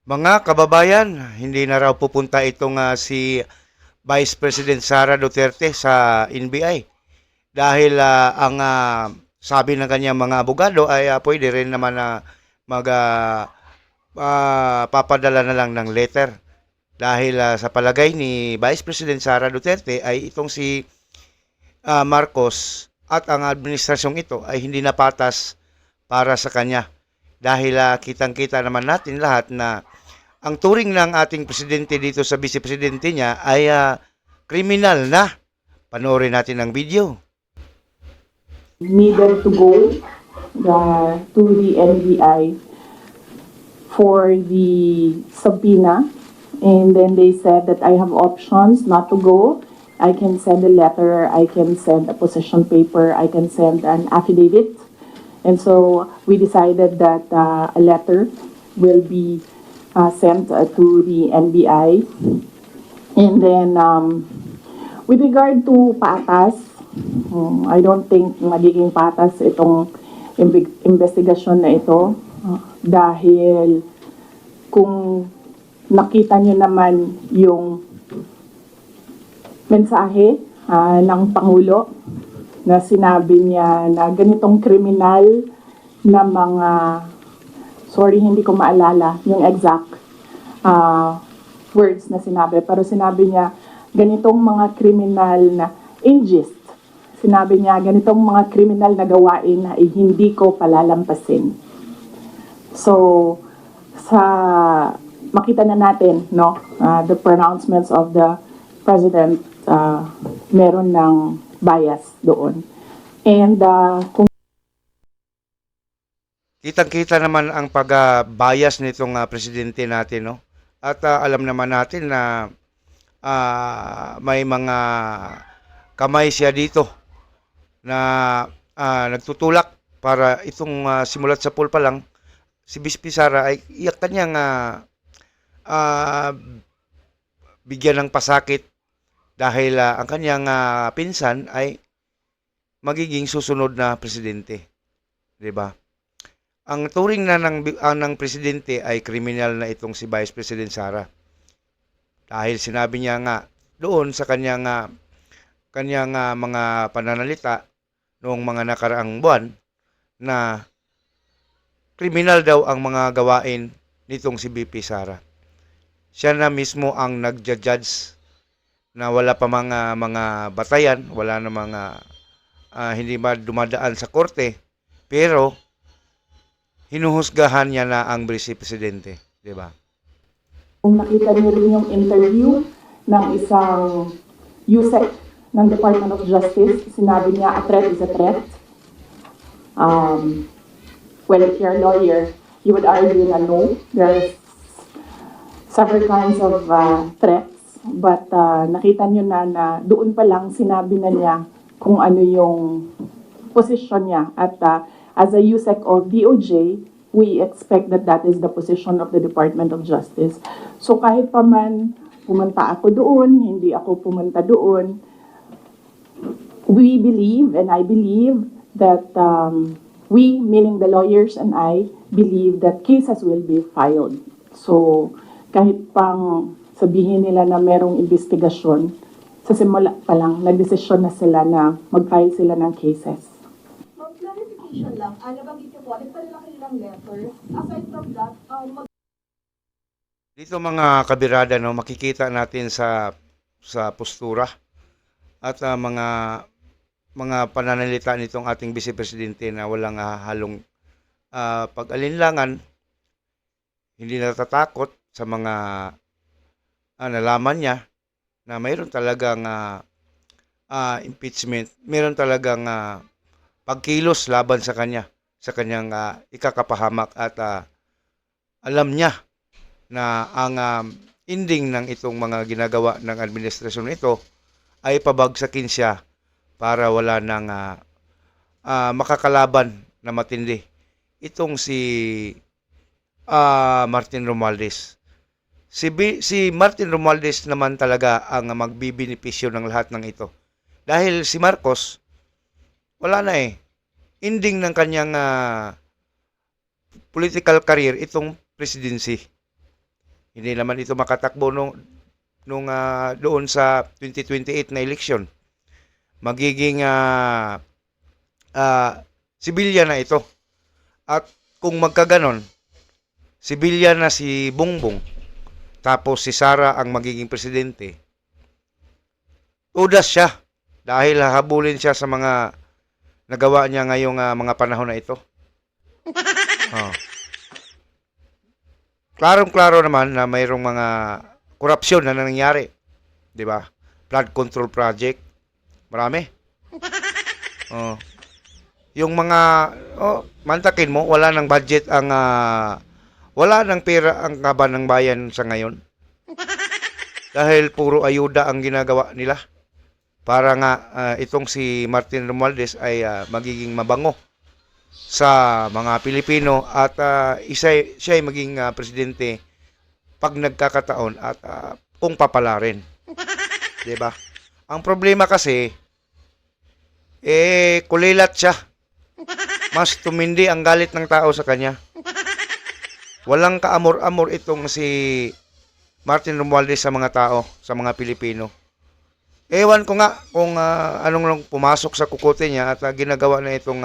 Mga kababayan, hindi na raw pupunta itong si Vice President Sara Duterte sa NBI dahil ang sabi ng kanyang mga abogado ay pwede rin naman na mag papadala na lang ng letter dahil sa palagay ni Vice President Sara Duterte ay itong si Marcos at ang administrasyong ito ay hindi na patas para sa kanya dahil kitang-kita naman natin lahat na ang turing ng ating presidente dito sa vice-presidente niya ay kriminal na. Panoorin natin ang video. Needed to go to the NBI for the subpoena, and then they said that I have options not to go. I can send a letter, I can send a position paper, I can send an affidavit. And so we decided that a letter will be sent to the NBI. And then with regard to patas, I don't think magiging patas itong investigasyon na ito dahil kung nakita nyo naman yung mensahe ng Pangulo na sinabi niya na ganitong kriminal na mga, sorry hindi ko maalala yung exact words na sinabi, pero sinabi niya ganitong mga kriminal na ageist. Sinabi niya ganitong mga kriminal na gawain na hindi ko palalampasin. So, sa makita na natin, no, the pronouncements of the President, meron ng bias doon. And kung Kitang-kita naman ang pag-bias nitong presidente natin, no? At alam naman natin na may mga kamay siya dito na nagtutulak para itong simulat sa pool pa lang, si Bispi Sara ay iyak kanyang bigyan ng pasakit dahil ang kanyang pinsan ay magiging susunod na presidente, 'di ba? Ang turing na ng presidente ay kriminal na itong si Vice President Sara. Dahil sinabi niya nga doon sa kanyang mga pananalita noong mga nakaraang buwan na kriminal daw ang mga gawain nitong si BP Sara. Siya na mismo ang nagja-judge na wala pa mga batayan, wala na mga hindi ba dumadaan sa korte, pero hinuhusgahan niya na ang vice presidente, 'di ba? kung nakita niyo rin yung interview ng isang USEC ng Department of Justice, sinabi niya a threat is a threat. Well, if you're a lawyer, you would argue na no, there's several kinds of threats, but nakita niyo na doon pa lang sinabi na niya kung ano yung position niya. At as a USEC of DOJ, we expect that that is the position of the Department of Justice. So kahit pa man pumunta ako doon, hindi ako pumunta doon, we believe, and I believe, that we, meaning the lawyers and I, believe that cases will be filed. So kahit pang sabihin nila na merong investigasyon, sa simula pa lang, nagdesisyon na sila na mag-file sila ng cases. Clarification lang, nabanggit niyo po, nagpadala kayo ng letter. Aside from that, Dito mga kabirada, no, makikita natin sa postura at mga pananalita nitong ating vice presidente na walang halong pag-alinlangan, hindi natatakot sa mga nalaman niya na mayroon talagang impeachment, mayroon talagang pagkilos laban sa kanya, sa kanyang ikakapahamak at alam niya na ang ending ng itong mga ginagawa ng administrasyon ito ay pabagsakin siya para wala nang makakalaban na matindi. Itong si Martin Romualdez. Si Martin Romualdez naman talaga ang magbibenepisyo ng lahat ng ito. Dahil si Marcos, wala na eh. Ending ng kanyang political career itong presidency. Hindi naman ito makatakbo doon sa 2028 na eleksyon. Magiging civilian na ito. At kung magkaganon, civilian na si Bongbong, tapos si Sara ang magiging presidente, udas siya dahil hahabulin siya sa mga nagawa niya ngayong mga panahon na ito. Oh. Klarong-klaro naman na mayroong mga korupsyon na nangyari. Di ba? Flood control project. Marami. Oh. Yung mga, mantakin mo, wala ng budget wala ng pera ang kaban ng bayan sa ngayon. Dahil puro ayuda ang ginagawa nila. Para nga itong si Martin Romualdez ay magiging mabango sa mga Pilipino at siya ay maging presidente pag nagkakataon at kung papalarin. 'Di ba? Ang problema kasi kulilat siya. Mas tumindi ang galit ng tao sa kanya. Walang kaamor-amor itong si Martin Romualdez sa mga tao, sa mga Pilipino. Ewan ko nga kung anong pumasok sa kukote niya at ginagawa na itong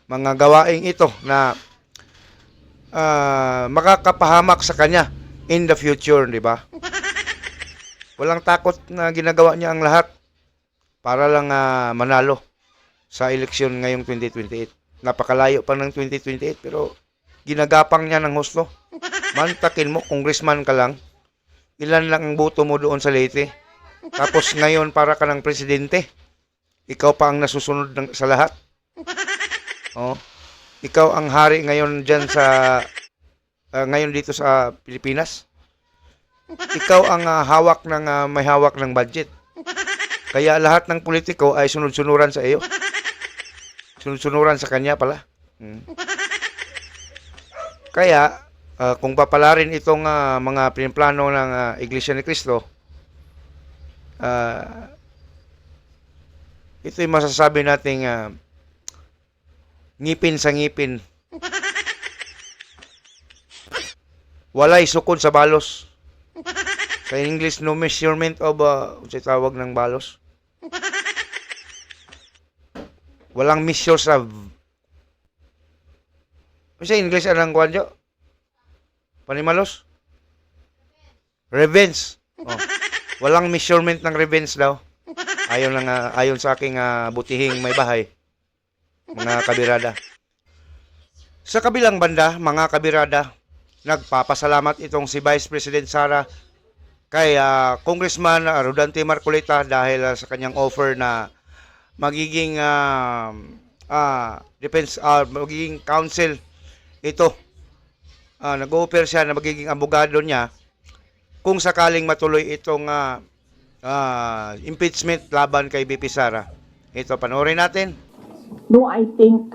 mga gawaing ito na makakapahamak sa kanya in the future, di ba? Walang takot na ginagawa niya ang lahat para lang manalo sa eleksyon ngayong 2028. Napakalayo pa ng 2028 pero ginagapang niya ng husto. Mantakin mo, congressman ka lang, ilan lang ang boto mo doon sa Leyte. Tapos ngayon para ka ng presidente, ikaw pa ang nasusunod sa lahat. Oh, ikaw ang hari ngayon diyan sa ngayon dito sa Pilipinas. Ikaw ang may hawak ng budget. Kaya lahat ng politiko ay sunod-sunuran sa iyo. Sunod-sunuran sa kanya pala. Kaya kung papalarin itong mga pinplano ng Iglesia ni Cristo, ito'y masasabi nating ngipin sa ngipin. Walay sukod sa balos. Sa English, no measurement of sa tawag ng balos. Walang measure sa sa English anong kwadyo? Panimalos? Revenge. Oh. Walang measurement ng revenge daw. Ayon sa aking butihing may bahay. Mga kabirada. Sa kabilang banda, mga kabirada, nagpapasalamat itong si Vice President Sara kay Congressman Rodante Marcolita dahil sa kanyang offer na magiging magiging counsel ito. Nag-offer siya na magiging abogado niya kung sakaling matuloy itong impeachment laban kay BP Sara. Ito, panoorin natin. No, I think,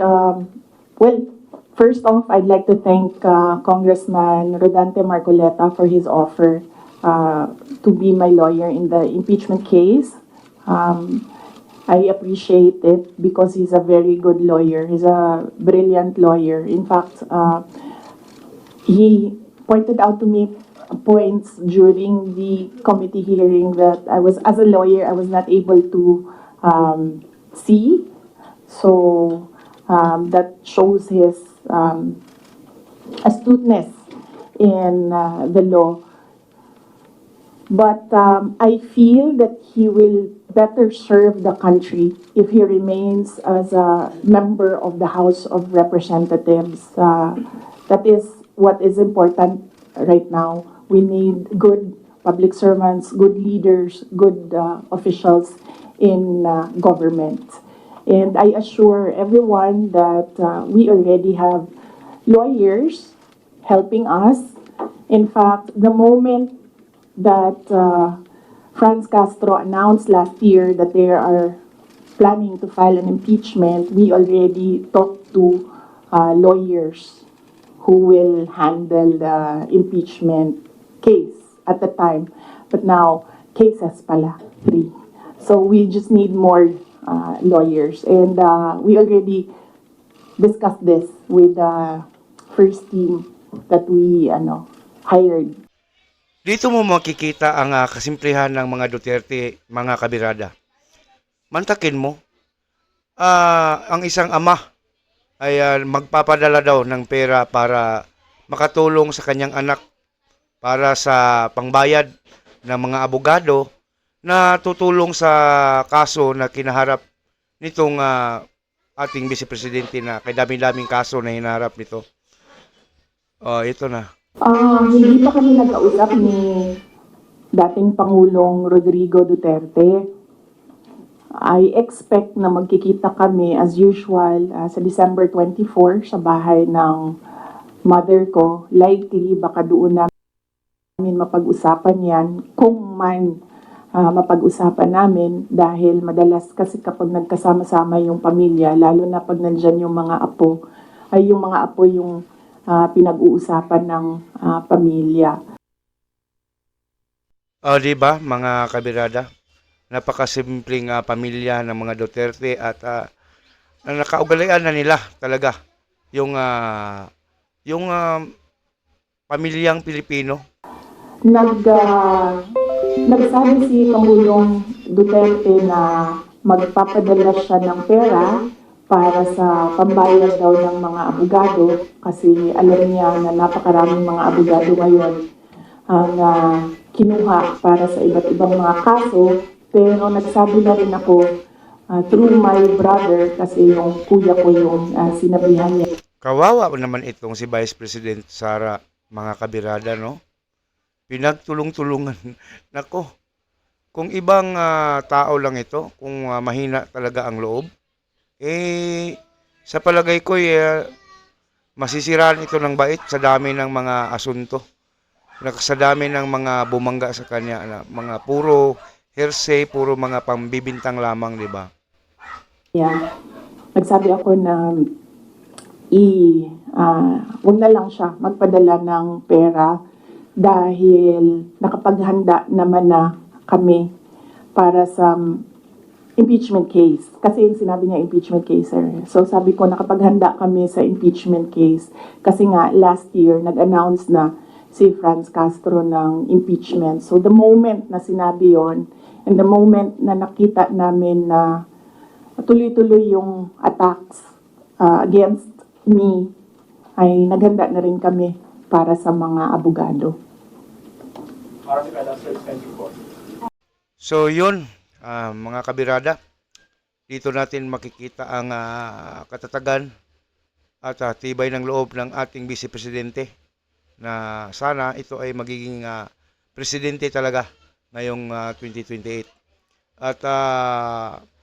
first off, I'd like to thank Congressman Rodante Marcoleta for his offer to be my lawyer in the impeachment case. I appreciate it because he's a very good lawyer. He's a brilliant lawyer. In fact, he pointed out to me points during the committee hearing that as a lawyer, I was not able to see. So that shows his astuteness in the law. But I feel that he will better serve the country if he remains as a member of the House of Representatives. That is what is important right now. We need good public servants, good leaders, good officials in government. And I assure everyone that we already have lawyers helping us. In fact, the moment that Franz Castro announced last year that they are planning to file an impeachment, we already talked to lawyers who will handle the impeachment case at the time. But now, cases pala, 3. So we just need more lawyers. And we already discussed this with the first team that we hired. Dito mo makikita ang kasimplihan ng mga Duterte, mga kabirada. Mantakin mo, ang isang ama ay magpapadala daw ng pera para makatulong sa kanyang anak para sa pangbayad ng mga abogado na tutulong sa kaso na kinaharap nitong ating Vice Presidente na kay dami-daming kaso na hinaharap nito. Ito na. Hindi pa kami nagkausap ni dating Pangulong Rodrigo Duterte. I expect na magkikita kami as usual sa December 24 sa bahay ng mother ko. Likely baka doon namin mapag-usapan yan kung man mapag-usapan namin dahil madalas kasi kapag nagkasama-sama yung pamilya, lalo na pag nandyan yung mga apo, ay yung mga apo yung pinag-uusapan ng pamilya. Di ba, mga kabirada? Napakasimpleng pamilya ng mga Duterte at nakaugalian na nila talaga yung pamilyang Pilipino. Nagsabi si Pangulong Duterte na magpapadala siya ng pera para sa pambayad daw ng mga abogado kasi alam niya na napakaraming mga abogado ngayon ang kinuha para sa iba't ibang mga kaso. Pero nagsabi na rin ako through my brother kasi yung kuya ko yung sinabihan niya. Kawawa naman itong si Vice President Sara, mga kabirada, no? Pinagtulong-tulungan. Nako, kung ibang tao lang ito, kung mahina talaga ang loob, sa palagay ko, masisiraan ito ng bait sa dami ng mga asunto. Sa dami ng mga bumangga sa kanya, mga puro hearsay, puro mga pambibintang lamang, di ba? Yeah. Nagsabi ako na huwag na lang siya magpadala ng pera dahil nakapaghanda naman na kami para sa impeachment case. Kasi yung sinabi niya impeachment case, sir. So sabi ko nakapaghanda kami sa impeachment case kasi nga last year nag-announce na si Franz Castro ng impeachment. So the moment na sinabi yon and the moment na nakita namin na tuloy-tuloy yung attacks against me, ay naghanda na rin kami para sa mga abogado. So yun, mga kabirada, dito natin makikita ang katatagan at tibay ng loob ng ating Vice Presidente na sana ito ay magiging presidente talaga ngayong 2028. At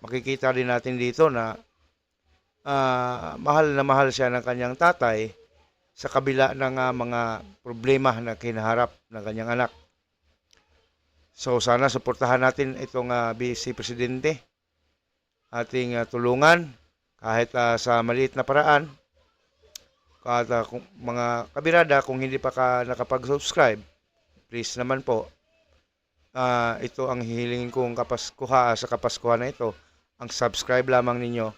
makikita din natin dito na mahal siya ng kanyang tatay sa kabila ng mga problema na kinaharap ng kanyang anak. So sana suportahan natin itong Vice Presidente, ating tulungan kahit sa maliit na paraan. At kung, mga kabirada, kung hindi pa ka nakapag-subscribe, please naman po, ito ang hihilingin kong sa Kapaskuhan na ito, ang subscribe lamang ninyo.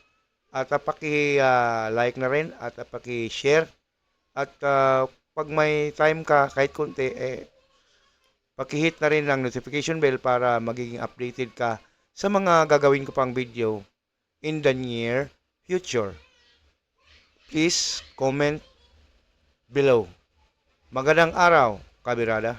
At paki-like na rin at paki-share. At pag may time ka, kahit konti, paki-hit na rin ang notification bell para magiging updated ka sa mga gagawin ko pang video in the near future. Please comment below. Magandang araw, kabirada.